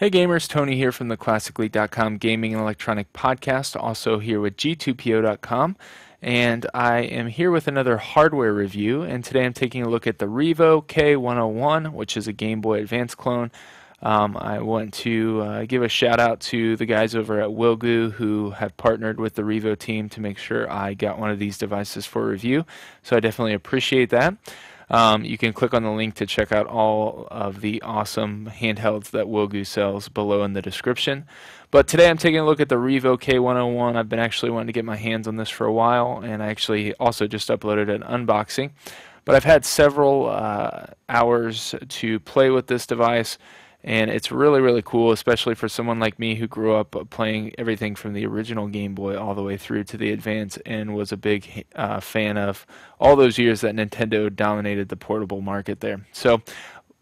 Hey gamers, Tony here from the classically.com gaming and electronic podcast, also here with g2po.com, and I am here with another hardware review, and today I'm taking a look at the Revo K101, which is a Game Boy Advance clone. I want to give a shout out to the guys over at Wilgoo who have partnered with the Revo team to make sure I got one of these devices for review, so I definitely appreciate that. You can click on the link to check out all of the awesome handhelds that Wilgoo sells below in the description. But today I'm taking a look at the Revo K101. I've been actually wanting to get my hands on this for a while, and I actually also just uploaded an unboxing. But I've had several hours to play with this device, and it's really cool, especially for someone like me who grew up playing everything from the original Game Boy all the way through to the Advance and was a big fan of all those years that Nintendo dominated the portable market there. So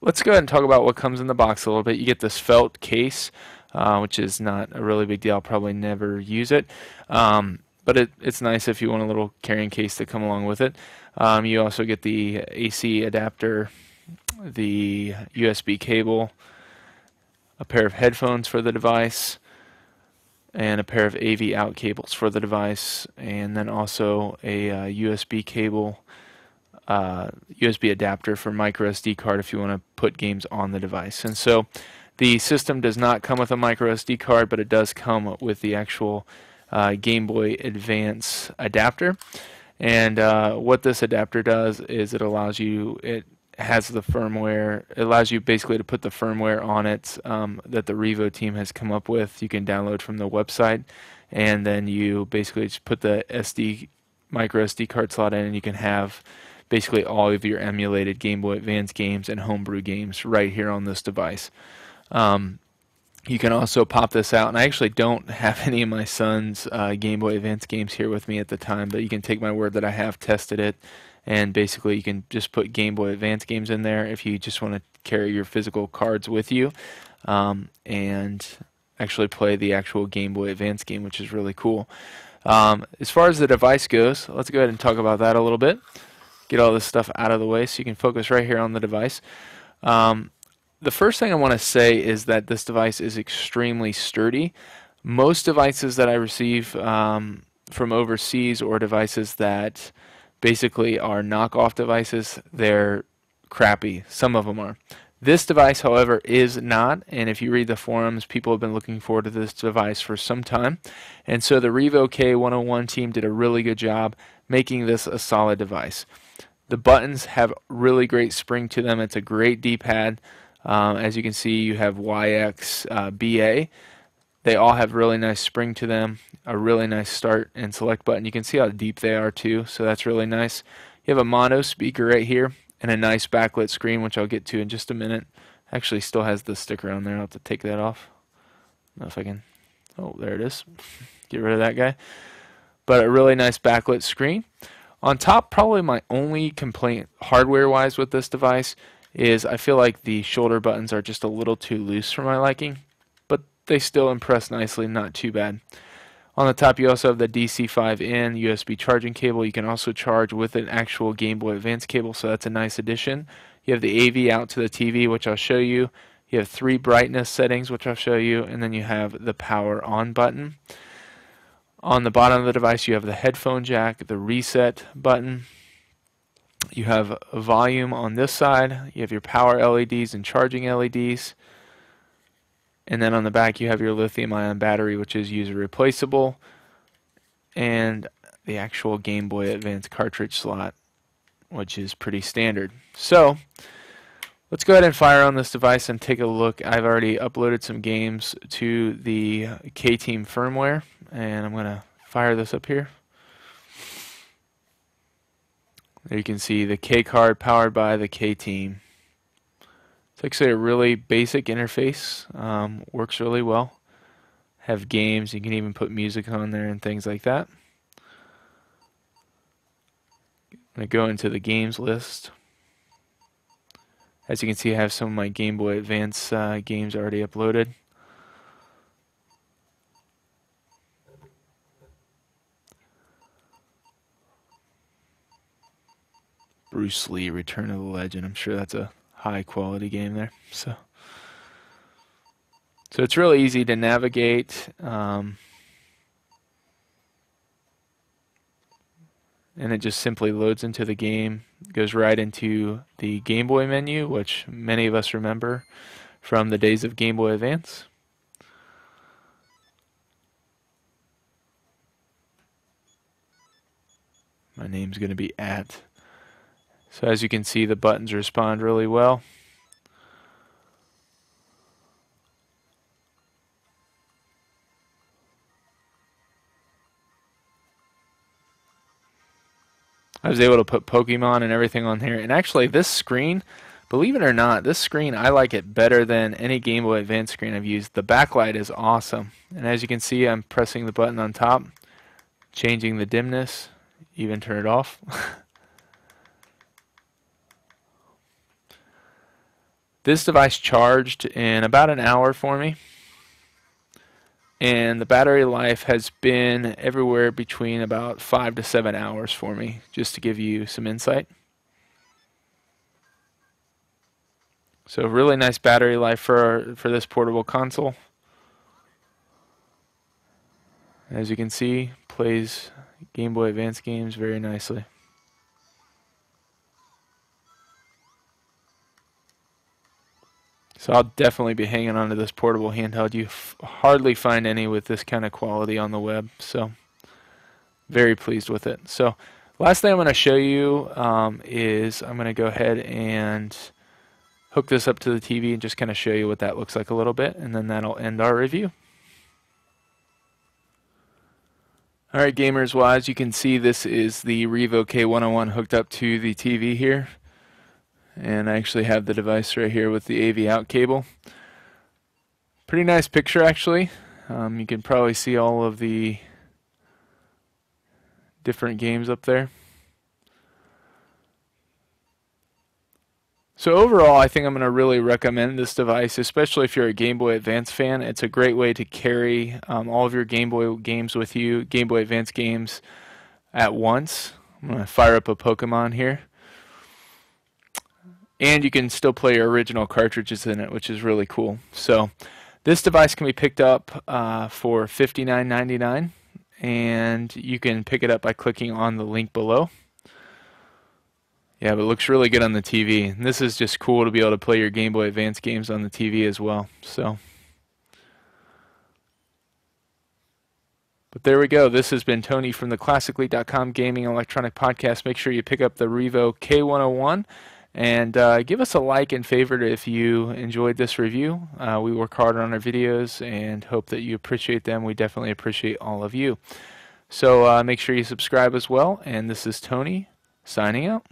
let's go ahead and talk about what comes in the box a little bit. You get this felt case, which is not a really big deal. I'll probably never use it. But it's nice if you want a little carrying case to come along with it. You also get the AC adapter, the USB cable, a pair of headphones for the device, and a pair of AV out cables for the device, and then also a USB cable, USB adapter for micro SD card if you want to put games on the device. And so the system does not come with a micro SD card, but it does come with the actual Game Boy Advance adapter. And what this adapter does is it has the firmware. It allows you basically to put the firmware on it that the Revo team has come up with. You can download from the website, and then you basically just put the micro SD card slot in, and you can have basically all of your emulated Game Boy Advance games and homebrew games right here on this device. You can also pop this out, and I actually don't have any of my son's Game Boy Advance games here with me at the time, but you can take my word that I have tested it. And basically you can just put Game Boy Advance games in there if you just want to carry your physical cards with you and actually play the actual Game Boy Advance game, which is really cool. As far as the device goes, let's go ahead and talk about that a little bit. Get all this stuff out of the way so you can focus right here on the device. The first thing I want to say is that this device is extremely sturdy. Most devices that I receive from overseas, or devices that basically are knockoff devices, they're crappy. Some of them are. This device, however, is not, and if you read the forums, people have been looking forward to this device for some time. And so the Revo K101 team did a really good job making this a solid device. The buttons have really great spring to them. It's a great D-pad. As you can see, you have YX, BA. They all have really nice spring to them, a really nice start and select button. You can see how deep they are too, so that's really nice. You have a mono speaker right here and a nice backlit screen, which I'll get to in just a minute. Actually still has the sticker on there. I'll have to take that off. I don't know if I can. Oh, there it is. Get rid of that guy. But a really nice backlit screen. On top, probably my only complaint hardware-wise with this device is I feel like the shoulder buttons are just a little too loose for my liking. They still impress nicely, not too bad. On the top you also have the DC5 in USB charging cable. You can also charge with an actual Game Boy Advance cable, so that's a nice addition. You have the AV out to the TV, which I'll show you. You have 3 brightness settings, which I'll show you, and then you have the power on button. On the bottom of the device you have the headphone jack, the reset button. You have a volume on this side. You have your power LEDs and charging LEDs. And then on the back you have your lithium-ion battery, which is user replaceable, and the actual Game Boy Advance cartridge slot, which is pretty standard. So let's go ahead and fire on this device and take a look. I've already uploaded some games to the K-Team firmware, and I'm going to fire this up here. There you can see the K card powered by the K-Team. It's actually a really basic interface, works really well. Have games, you can even put music on there and things like that. I'm going to go into the games list. As you can see, I have some of my Game Boy Advance games already uploaded. Bruce Lee, Return of the Legend. I'm sure that's a high quality game there. So So it's really easy to navigate, and it just simply loads into the game, goes right into the Game Boy menu, which many of us remember from the days of Game Boy Advance. My name's going to be @. So as you can see, the buttons respond really well. I was able to put Pokemon and everything on here. And actually, this screen, believe it or not, this screen, I like it better than any Game Boy Advance screen I've used. The backlight is awesome. And as you can see, I'm pressing the button on top, changing the dimness, even turn it off. This device charged in about an hour for me, and the battery life has been everywhere between about 5 to 7 hours for me, just to give you some insight. So really nice battery life for this portable console. As you can see, plays Game Boy Advance games very nicely. So I'll definitely be hanging on to this portable handheld. You hardly find any with this kind of quality on the web. So very pleased with it. So last thing I'm going to show you is I'm going to go ahead and hook this up to the TV and just kind of show you what that looks like a little bit, and then that'll end our review. Alright, gamers, well, as you can see, this is the Revo K101 hooked up to the TV here. And I actually have the device right here with the AV out cable. Pretty nice picture, actually. You can probably see all of the different games up there. So overall, I think I'm going to really recommend this device, especially if you're a Game Boy Advance fan. It's a great way to carry all of your Game Boy games with you, Game Boy Advance games at once. I'm going to fire up a Pokemon here. And you can still play your original cartridges in it, which is really cool. So this device can be picked up for $59.99, and you can pick it up by clicking on the link below. Yeah, but it looks really good on the TV. And this is just cool to be able to play your Game Boy Advance games on the TV as well. But there we go. This has been Tony from the Classically.com Gaming Electronic Podcast. Make sure you pick up the Revo K101. And give us a like and favorite if you enjoyed this review. We work hard on our videos and hope that you appreciate them. We definitely appreciate all of you. So make sure you subscribe as well. And this is Tony signing out.